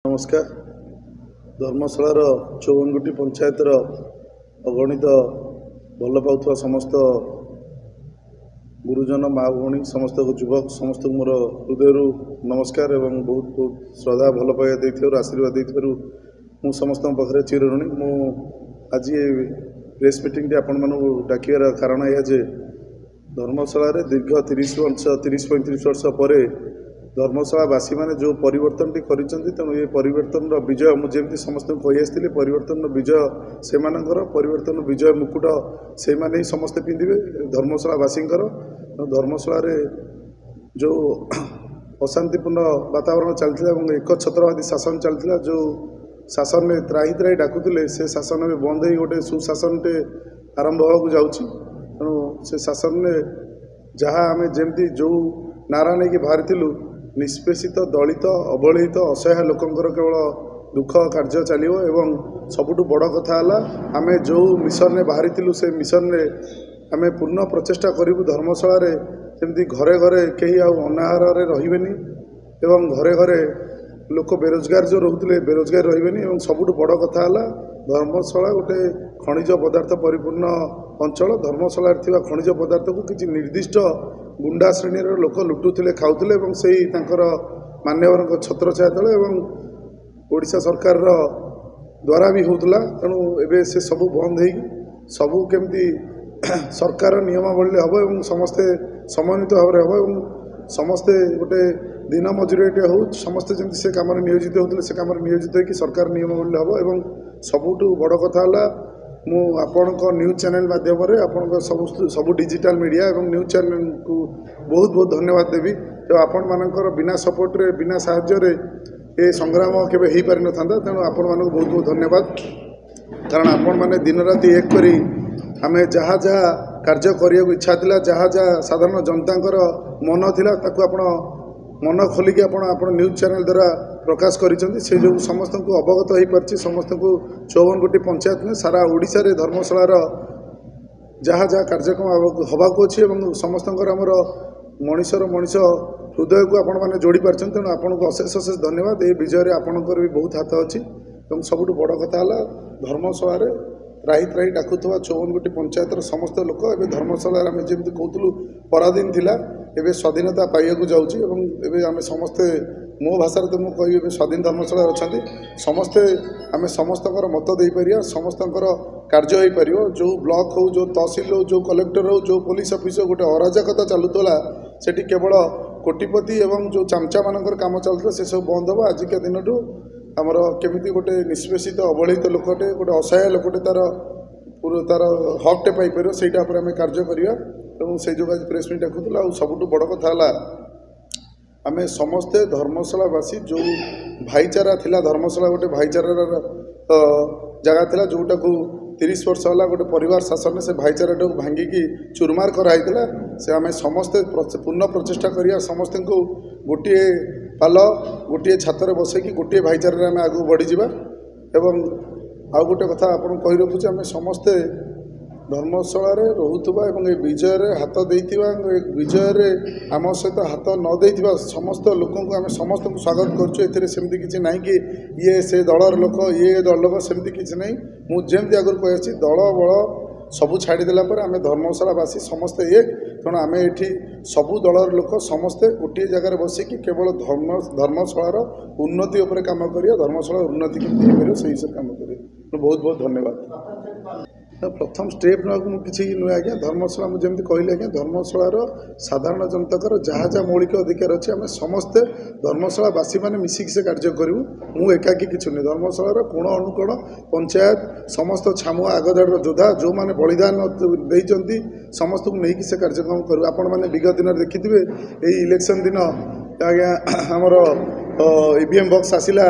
नमस्कार। धर्मशाला 54 पंचायतर अगणित भल पाउथवा समस्त गुरुजन माँ भौणी समस्त युवक समस्त मोर हृदय नमस्कार एवं बहुत बहुत श्रद्धा भल पाइबा आशीर्वाद देथिबारु मु समस्त पाखे चिरऋणी। मु आज प्रेस मीटिंग आपण मानू डाकिबार कारण यह जे धर्मशाला दीर्घ 30-35 वर्ष पर धर्मशालावासी मैंने जो परिवर्तन टी करी तेणु ये परिवर्तन विजय मुझे समस्त कही आसती परिवर्तन विजय से परिवर्तन विजय मुकुट से ही समस्ते पिंधे धर्मशालावासी धर्मशाला जो अशांतिपूर्ण वातावरण चलता एक छत्रवादी शासन चलता जो शासन में त्राही त्राही डाकुले से शासन में बंद हो गोटे सुशासन टे आरंभ होगा जाऊँगी। तेणु से शासन में जहाँ आम जमी जो नारा नहीं कि बाहरी निष्पेषित दलित अवहेलित असहाय लोकंर केवल दुख कार्य चलो एवं सबुठ बड़ कथा आम जो मिशन में बाहरी से मिशन में आम पूर्ण प्रचेषा करूँ धर्मशाला जमी घरे घरे कहीं अनाहार रही एवं घरे घरे लोक बेरोजगार जो रोते बेरोजगार रही सबुठ बड़ कथा धर्मशाला गोटे खनिज पदार्थ परिपूर्ण अंचल। धर्मशाला खनिज पदार्थ को किसी निर्दिष्ट गुंडा श्रेणी लोक लुटुले खाऊले से मान्यवर छत्रछाया तले ओडिशा सरकार द्वारा भी होता। तेणु एवं से सब बंद हो सबू केमती सरकार नियमावली हम और समस्ते समन्वित भाव हम समस्ते गोटे दिन मजुरी हो समस्ते जमी से कम नियोजित होते से कम नियोजित हो सरकार नियमावली हम और सबुठ बड़ कथा मु आपण न्यूज चैनल माध्यम सब डिजिटल मीडिया और न्यूज चैनल को बहुत बहुत धन्यवाद देवी। तो आपण मानकर बिना सपोर्ट रे बिना साहाय्य ये संग्राम केबे हो पारि न था। तेणु आपण मानक बहुत बहुत धन्यवाद कारण आपण माने दिन राति एक करी आमे जहाँ जहाँ कार्य करिया इच्छा थिला जहाँ जहाँ साधारण जनतांकर मन थिला ताकू आपण मन खोलिकी आपण न्यूज चैनल द्वारा प्रकाश करिसेंती से जो समस्त को अवगत हो पार्टी समस्त को 54 पंचायत में सारा ओडिशा रे धर्मशालार जहाँ जहाँ कार्यक्रम हवाक अच्छी समस्त आमर मनीषर मनीष हृदय को आपण मैंने जोड़ी पार्छन। तेणु आपन को अशेष अशेष धन्यवाद। ये विजय आपणकर भी बहुत हाथ अच्छी और सबुठ बड़ कथा धर्मशाला त्राही त्राही डाकुवा 54 पंचायतर समस्त लोक ए धर्मशाला आम जमी कहूँ पराधीन थिला एवं स्वाधीनता पाइबा जाऊँगी आम समस्ते मो भाषा तो मुझे कह स्वाधीन धर्मशाला अच्छा समस्ते आम समस्त मत दे पार समस्त कार्य हो पार जो ब्लॉक हो जो तहसिल हो जो कलेक्टर हो जो पुलिस ऑफिस हो गोटे अराजकता चलुला से केवल कोटिपति एवं जो चामचा मानकर काम चलता से सब बंद हो। आजिका दिन आमर केमी गोटे निष्पेषित अवहेलित लोकटे गोटे असहाय लोकटे तार हकटे पाइपर से आम कार्य करवा। तेणु से जो आज प्रेस मीट डाकुला सबुठ बड़ कथा आम समस्ते धर्मशालावासी जो भाईचारा थिला धर्मशाला गोटे भाईचारार जगह थिला जोटा को 30 वर्ष है गोटे परिवार शासन से भाईचारा भांगिकी चुरमार कराइला से आम समस्ते पूर्ण प्रचेषा करिया समस्त को गोटे पाल गोटे छातर बसैकी गोटे भाईचारा आम आगू बढ़ीजा। एवं आउ गोटे कथा आपन कही रखुचे आम समस्ते धर्मशाला रोहुवा विजय हाथ देथिबा विजय आम सहित हाथ न देथिबा समस्त लोक आम समस्त स्वागत करुँ। सेमती किसी ना कि ये से दलर लोक ये दल लोक सेमती किसी ना मुझे आगुरी कही दल बल सबू छाड़देला आम धर्मशालावासी समस्ते एक। तेणु आम ये सबू दलर लोक समस्ते गोटे जगार बसिकी केवल धर्मशालार उन्नति उपर काम करिया धर्मशाला उन्नति केमती हो से हिसाब काम करिया। बहुत बहुत धन्यवाद। प्रथम स्टेप ना कि नुहे आज्ञा धर्मशाला मुझे कहली आज्ञा धर्मशालार साधारण जनताकर जहाँ जहाँ मौलिक अधिकार अच्छे आम समस्ते धर्मशालावासी मैंने मिसिक से कार्य करूँ। मु एकाकी किसी नहीं धर्मशालार कोण अनुकोण पंचायत समस्त छामुआ आगदार योद्धा जो मैंने बलिदान देती समस्त को लेकिन से कार्यक्रम करूँ। आपण मैंने विगत दिन देखिथे यही इलेक्शन दिन आज्ञा आमर ईवीएम बक्स आसला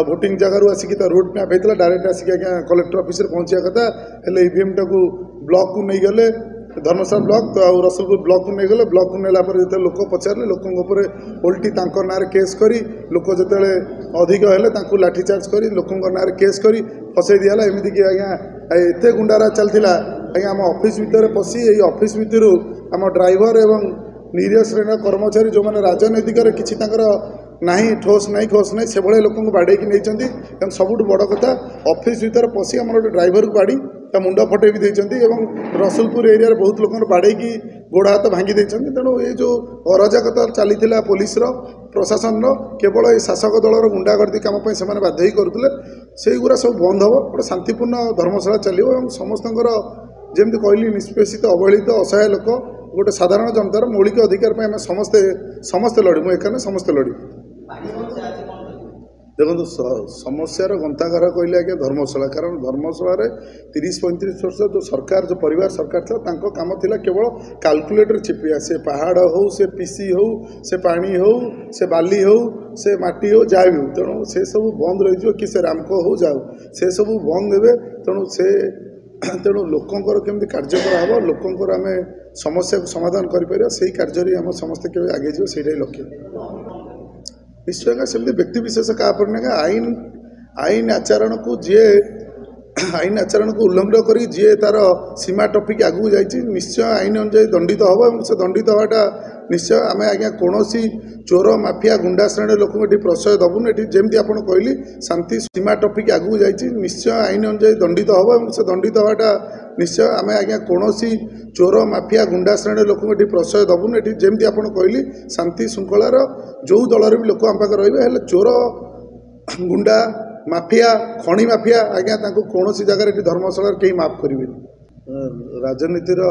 भोटिंग जगार आसिक रोड मैप होता डायरेक्ट आसिक आज्ञा कलेक्टर ऑफिस पहुँचा कथा हेल्ले ईवीएम टाक ब्लॉक को नहीं गले धर्मशाला ब्लॉक तो रसलपुर ब्लॉक को नहीं गले ब्लॉक को नेला जो लोक पचारे लोक ओल्टी ना केस करी लोक जो अधिक है लाठीचार्ज कर लोक ना केस कर फसई दिहला एमती कि आज्ञा एत गुंडारा चलता आज्ञा आम ऑफिस भितर पशि यही ऑफिस भितर आम ड्राइवर एवं निरीह श्रेणी कर्मचारी जो मैंने राजनैतिक किसी ନାହିଁ ଠୋସ୍ ନାହିଁ ଖୋସ୍ ନାହିଁ ସେଭଳିଆ ଲୋକଙ୍କୁ ବାଡ଼େଇକି ନେଇଛନ୍ତି। ଏବଂ ସବୁଠୁ ବଡ଼ କଥା ଅଫିସ୍ ଭିତରେ ପଶି ଆମର ଗୋଟେ ଡ୍ରାଇଭରକୁ ବାଡ଼ି ତା ମୁଣ୍ଡ ଫଟେଇ ବି ଦେଇଛନ୍ତି ଏବଂ ରସୁଲପୁର ଏରିଆରେ ବହୁତ ଲୋକଙ୍କୁ ବାଡ଼େଇକି ଗୋଡ଼ ହାତ ଭାଙ୍ଗି ଦେଇଛନ୍ତି। ତେଣୁ ଏ ଯେଉଁ ଅରାଜକତା ଚାଲିଥିଲା ପୋଲିସର ପ୍ରଶାସନର କେବଳ ଏ ଶାସକ ଦଳର ଗୁଣ୍ଡାଗର୍ଦି କାମ ପାଇଁ ସେମାନେ ବାଧ୍ୟ ହେଇ କରୁଥିଲେ, ସେଇଗୁଡ଼ା ସବୁ ବନ୍ଦ ହେବ। ଗୋଟେ ଶାନ୍ତିପୂର୍ଣ୍ଣ ଧର୍ମଶାଳା ଚାଲିବ ଏବଂ ସମସ୍ତଙ୍କର ଯେମିତି କହିଲି ନିଷ୍ପେଷିତ ଅବହେଳିତ ଅସହାୟ ଲୋକ ଗୋଟେ ସାଧାରଣ ଜନତାର ମୌଳିକ ଅଧିକାର ପାଇଁ ଆମେ ସମସ୍ତେ ଲଢ଼ିବୁ। ମୁଁ ଏକା ନୁହେଁ, ସମସ୍ତେ ଲଢ଼ିବୁ। ଦେଖନ୍ତୁ ସମସ୍ୟାର ଗନ୍ତାଘର କହିଲେ ଆଜ୍ଞା ଧର୍ମଶାଳା, କାରଣ ଧର୍ମଶାଳାରେ 30-35 ବର୍ଷ ଯେଉଁ ସରକାର ଯେଉଁ ପରିବାର ସରକାର ଥିଲା ତାଙ୍କ କାମ ଥିଲା କେବଳ କାଲକୁଲେଟର ଚିପିବା। ସେ ପାହାଡ଼ ହେଉ, ସେ ପିସି ହେଉ, ସେ ପାଣି ହେଉ, ସେ ବାଲି ହେଉ, ସେ ମାଟି ହେଉ, ଯାହା ବି ହେଉ, ତେଣୁ ସେସବୁ ବନ୍ଦ ରହିଯିବ। କି ସେ ରାମକୋ ହେଉ ଯାଉ ସେସବୁ ବନ୍ଦ ଦେବେ। ତେଣୁ ଲୋକଙ୍କର କେମିତି କାର୍ଯ୍ୟ କରାହେବ, ଲୋକଙ୍କର ଆମେ ସମସ୍ୟାକୁ ସମାଧାନ କରିପାରିବା, ସେଇ କାର୍ଯ୍ୟରେ ଆମ ସମସ୍ତେ କେବେ ଆଗେଇ ଯିବ, ସେଇଟା ହିଁ ଲକ୍ଷ୍ୟ। ନିଶ୍ଚୟ ଆଜ୍ଞା ସେମିତି ବ୍ୟକ୍ତିବିଶେଷ କାହା ଉପରେ ନାହିଁ। ଆଇନ ଆଚରଣକୁ ଉଲ୍ଲଂଘନ କରି ଯିଏ ତାର ସୀମା ଟପିକି ଆଗକୁ ଯାଇଛି ନିଶ୍ଚୟ ଆଇନ ଅନୁଯାୟୀ ଦଣ୍ଡିତ ହେବ ଏବଂ ସେ ଦଣ୍ଡିତ ହେବାଟା ନିଶ୍ଚୟ। ଆମେ ଆଜ୍ଞା କୌଣସି ଚୋର ମାଫିଆ ଗୁଣ୍ଡା ଶ୍ରେଣୀର ଲୋକଙ୍କୁ ଏଠି ପ୍ରଶ୍ରୟ ଦେବୁନି। ଏଠି ଯେମିତି ଆପଣ କହିଲି ଶାନ୍ତି ସୀମା ଟପିକି ଆଗକୁ ଯାଇଛି ନିଶ୍ଚୟ ଆଇନ ଅନୁଯାୟୀ ଦଣ୍ଡିତ ହେବ ଏବଂ ସେ ଦଣ୍ଡିତ ହେବାଟା ନିଶ୍ଚୟ। ଆମେ ଆଜ୍ଞା କୌଣସି ଚୋର ମାଫିଆ ଗୁଣ୍ଡା ଶ୍ରେଣୀର ଲୋକଙ୍କୁ ଏଠି ପ୍ରଶ୍ରୟ ଦେବୁନି। ଏଠି ଯେମିତି ଆପଣ କହିଲି ଶାନ୍ତି ଶୃଙ୍ଖଳାର ଯେଉଁ ଦଳରେ ବି ଲୋକ ଆମ ପାଖରେ ରହିବେ, ହେଲେ ଚୋର ଗୁଣ୍ଡା ମାଫିଆ ଖଣି ମାଫିଆ ଆଜ୍ଞା ତାଙ୍କୁ କୌଣସି ଜାଗାରେ ଏଠି ଧର୍ମଶାଳାରେ କେହି ମାଫ କରିବେନି। ରାଜନୀତିର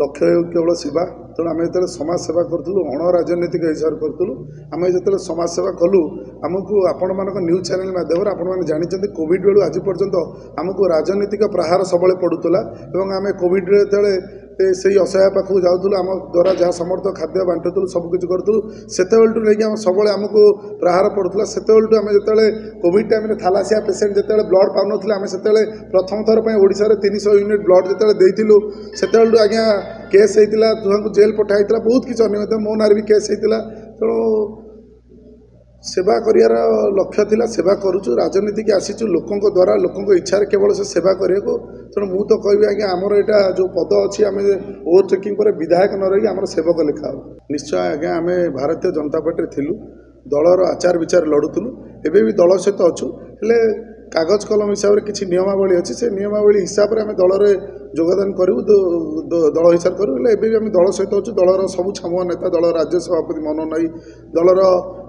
ଲକ୍ଷ୍ୟ ହେଉ କେବଳ ସେବା। ତେଣୁ ଆମେ ଯେତେବେଳେ ସମାଜ ସେବା କରୁଥିଲୁ ଅଣ ରାଜନୈତିକ ହିସାବରେ କରୁଥିଲୁ। ଆମେ ଯେତେବେଳେ ସମାଜ ସେବା କଲୁ ଆମକୁ ଆପଣମାନଙ୍କ ନ୍ୟୁଜ୍ ଚ୍ୟାନେଲ୍ ମାଧ୍ୟମରେ ଆପଣମାନେ ଜାଣିଛନ୍ତି କୋଭିଡ଼ ବେଳୁ ଆଜି ପର୍ଯ୍ୟନ୍ତ ଆମକୁ ରାଜନୈତିକ ପ୍ରହାର ସବୁବେଳେ ପଡ଼ୁଥିଲା ଏବଂ ଆମେ କୋଭିଡ଼ରେ ଯେତେବେଳେ ସେଇ ଅସହାୟ ପାଖକୁ ଯାଉଥିଲୁ ଆମ ଦ୍ୱାରା ଯାହା ସମର୍ଥ ଖାଦ୍ୟ ବାଣ୍ଟୁଥିଲୁ ସବୁକିଛି କରୁଥିଲୁ। ସେତେବେଳଠୁ ନେଇକି ସବୁବେଳେ ଆମକୁ ପ୍ରହାର ପଡ଼ୁଥିଲା। ସେତେବେଳଠୁ ଆମେ ଯେତେବେଳେ କୋଭିଡ଼ ଟାଇମ୍ରେ ଥାଲାସିଆ ପେସେଣ୍ଟ ଯେତେବେଳେ ବ୍ଲଡ଼ ପାଉନଥିଲେ ଆମେ ସେତେବେଳେ ପ୍ରଥମ ଥର ପାଇଁ ଓଡ଼ିଶାରେ 300 ୟୁନିଟ୍ ବ୍ଲଡ଼ ଯେତେବେଳେ ଦେଇଥିଲୁ ସେତେବେଳଠୁ ଆଜ୍ଞା କେସ୍ ହେଇଥିଲା, ଦୁହାଙ୍କୁ ଜେଲ୍ ପଠା ହେଇଥିଲା, ବହୁତ କିଛି ଅନିୟମିତ ମୋ ନାଁରେ ବି କେସ୍ ହେଇଥିଲା। ତେଣୁ ସେବା କରିବାର ଲକ୍ଷ୍ୟ ଥିଲା, ସେବା କରୁଛୁ। ରାଜନୀତିକି ଆସିଛୁ ଲୋକଙ୍କ ଦ୍ୱାରା ଲୋକଙ୍କ ଇଚ୍ଛାରେ କେବଳ ସେ ସେବା କରିବାକୁ। ତେଣୁ ମୁଁ ତ କହିବି ଆଜ୍ଞା ଆମର ଏଇଟା ଯେଉଁ ପଦ ଅଛି ଆମେ ଓଭରଟେକିଂ ପରେ ବିଧାୟକ ନ ରହିକି ଆମର ସେବକ ଲେଖା ହେବ। ନିଶ୍ଚୟ ଆଜ୍ଞା ଆମେ ଭାରତୀୟ ଜନତା ପାର୍ଟିରେ ଥିଲୁ, ଦଳର ଆଚାର ବିଚାର ଲଢ଼ୁଥିଲୁ, ଏବେ ବି ଦଳ ସହିତ ଅଛୁ। ହେଲେ କାଗଜ କଲମ ହିସାବରେ କିଛି ନିୟମାବଳୀ ଅଛି, ସେ ନିୟମାବଳୀ ହିସାବରେ ଆମେ ଦଳରେ ଯୋଗଦାନ କରିବୁ, ଦଳ ହିସାବ କରିବୁ। ହେଲେ ଏବେ ବି ଆମେ ଦଳ ସହିତ ଅଛୁ। ଦଳର ସବୁ ଛାମୁଆ ନେତା, ଦଳର ରାଜ୍ୟ ସଭାପତି ମନୋଜ ନାଇ, ଦଳର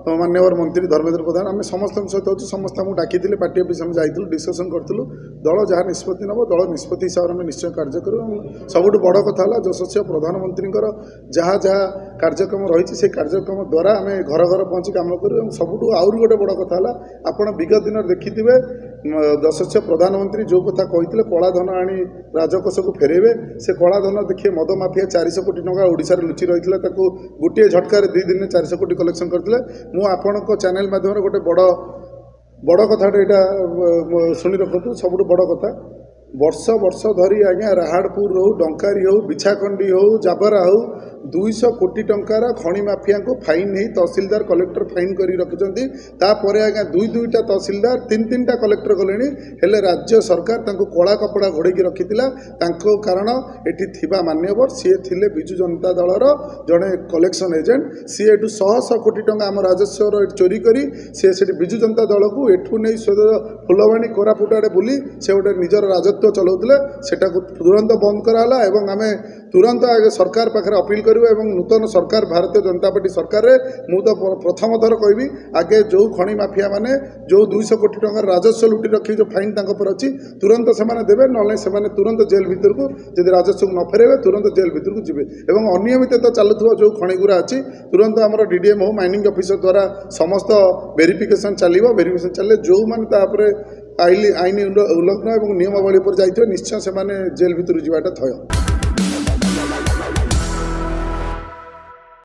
ମାନ୍ୟବର ମନ୍ତ୍ରୀ ଧର୍ମେନ୍ଦ୍ର ପ୍ରଧାନ, ଆମେ ସମସ୍ତଙ୍କ ସହିତ ଅଛୁ। ସମସ୍ତେ ଆମକୁ ଡାକିଥିଲେ, ପାର୍ଟି ଅଫିସ୍ ଆମେ ଯାଇଥିଲୁ, ଡିସ୍କସନ୍ କରିଥିଲୁ। ଦଳ ଯାହା ନିଷ୍ପତ୍ତି ନେବ ଦଳ ନିଷ୍ପତ୍ତି ହିସାବରେ ଆମେ ନିଶ୍ଚୟ କାର୍ଯ୍ୟ କରିବୁ। ସବୁଠୁ ବଡ଼ କଥା ହେଲା ଯଶସ୍ୱୀ ପ୍ରଧାନମନ୍ତ୍ରୀଙ୍କର ଯାହା କାର୍ଯ୍ୟକ୍ରମ ରହିଛି ସେ କାର୍ଯ୍ୟକ୍ରମ ଦ୍ୱାରା ଆମେ ଘର ଘର ପହଞ୍ଚି କାମ କରିବୁ। ଏବଂ ସବୁଠୁ ଆହୁରି ଗୋଟେ ବଡ଼ କଥା ହେଲା ଆପଣ ବିଗତ ଦିନରେ ଦେଖିଥିବେ ଯଶସ୍ୱୀ ପ୍ରଧାନମନ୍ତ୍ରୀ ଯେଉଁ କଥା କହିଥିଲେ କଳାଧନ ଆଣି ରାଜକୋଷକୁ ଫେରାଇବେ, ସେ କଳାଧନ ଦେଖିଏ ମଦ ମାଫିଆ 400 କୋଟି ଟଙ୍କା ଓଡ଼ିଶାରେ ଲୁଚି ରହିଥିଲା, ତାକୁ ଗୋଟିଏ ଝଟକାରେ 2 ଦିନରେ 400 କୋଟି କଲେକ୍ସନ୍ କରିଥିଲେ। ମୁଁ ଆପଣଙ୍କ ଚ୍ୟାନେଲ୍ ମାଧ୍ୟମରେ ଗୋଟେ ବଡ଼ କଥାଟା ଏଇଟା ଶୁଣି ରଖନ୍ତୁ। ସବୁଠୁ ବଡ଼ କଥା ବର୍ଷ ଧରି ଆଜ୍ଞା ରାହାଡ଼ପୁର ହେଉ, ଡଙ୍କାରୀ ହେଉ, ବିଛାଖଣ୍ଡି ହେଉ, ଜାବରା ହେଉ 200 କୋଟି ଟଙ୍କାର ଖଣି ମାଫିଆଙ୍କୁ ଫାଇନ୍ ହେଇ ତହସିଲଦାର କଲେକ୍ଟର ଫାଇନ୍ କରି ରଖିଛନ୍ତି। ତାପରେ ଆଜ୍ଞା 2ଟା ତହସିଲଦାର 3ଟା କଲେକ୍ଟର ଗଲେଣି, ହେଲେ ରାଜ୍ୟ ସରକାର ତାଙ୍କୁ କଳା କପଡ଼ା ଘୋଡ଼େଇକି ରଖିଥିଲା। ତାଙ୍କ କାରଣ ଏଠି ଥିବା ମାନ୍ୟବର ସିଏ ଥିଲେ ବିଜୁ ଜନତା ଦଳର ଜଣେ କଲେକ୍ସନ୍ ଏଜେଣ୍ଟ। ସିଏ ଏଠୁ ଶହ କୋଟି ଟଙ୍କା ଆମ ରାଜସ୍ୱର ଚୋରି କରି ସିଏ ସେଠି ବିଜୁ ଜନତା ଦଳକୁ ଏଠୁ ନେଇ ଫୁଲବାଣୀ କୋରାପୁଟ ଆଡ଼େ ବୁଲି ସେ ଗୋଟେ ନିଜର ରାଜତ୍ୱ ଚଲାଉଥିଲେ। ସେଟାକୁ ତୁରନ୍ତ ବନ୍ଦ କରାହେଲା ଏବଂ ଆମେ ତୁରନ୍ତ ଆଗେ ସରକାର ପାଖରେ ଅପିଲ କରିବୁ ଏବଂ ନୂତନ ସରକାର ଭାରତୀୟ ଜନତା ପାର୍ଟି ସରକାରରେ ମୁଁ ତ ପ୍ରଥମ ଥର କହିବି ଆଗେ ଯେଉଁ ଖଣି ମାଫିଆ ମାନେ ଯେଉଁ 200 କୋଟି ଟଙ୍କାର ରାଜସ୍ୱ ଲୁଟି ରଖି ଯେଉଁ ଫାଇନ୍ ତାଙ୍କ ଉପରେ ଅଛି ତୁରନ୍ତ ସେମାନେ ଦେବେ, ନହେଲେ ସେମାନେ ତୁରନ୍ତ ଜେଲ୍ ଭିତରକୁ ଯଦି ରାଜସ୍ୱକୁ ନ ଫେରାଇବେ ତୁରନ୍ତ ଜେଲ୍ ଭିତରକୁ ଯିବେ। ଏବଂ ଅନିୟମିତ ଚାଲୁଥିବା ଯେଉଁ ଖଣିଗୁଡ଼ା ଅଛି ତୁରନ୍ତ ଆମର DDM ହେଉ ମାଇନିଂ ଅଫିସର ଦ୍ୱାରା ସମସ୍ତ ଭେରିଫିକେସନ୍ ଚାଲିବ। ଭେରିଫିକେସନ୍ ଚାଲିଲେ ଯେଉଁମାନେ ତାପରେ ଆଇନ ଉଲ୍ଲଂଘନ ଏବଂ ନିୟମାବଳୀ ଉପରେ ଯାଇଥିବେ ନିଶ୍ଚୟ ସେମାନେ ଜେଲ୍ ଭିତରକୁ ଯିବାଟା ଥୟ।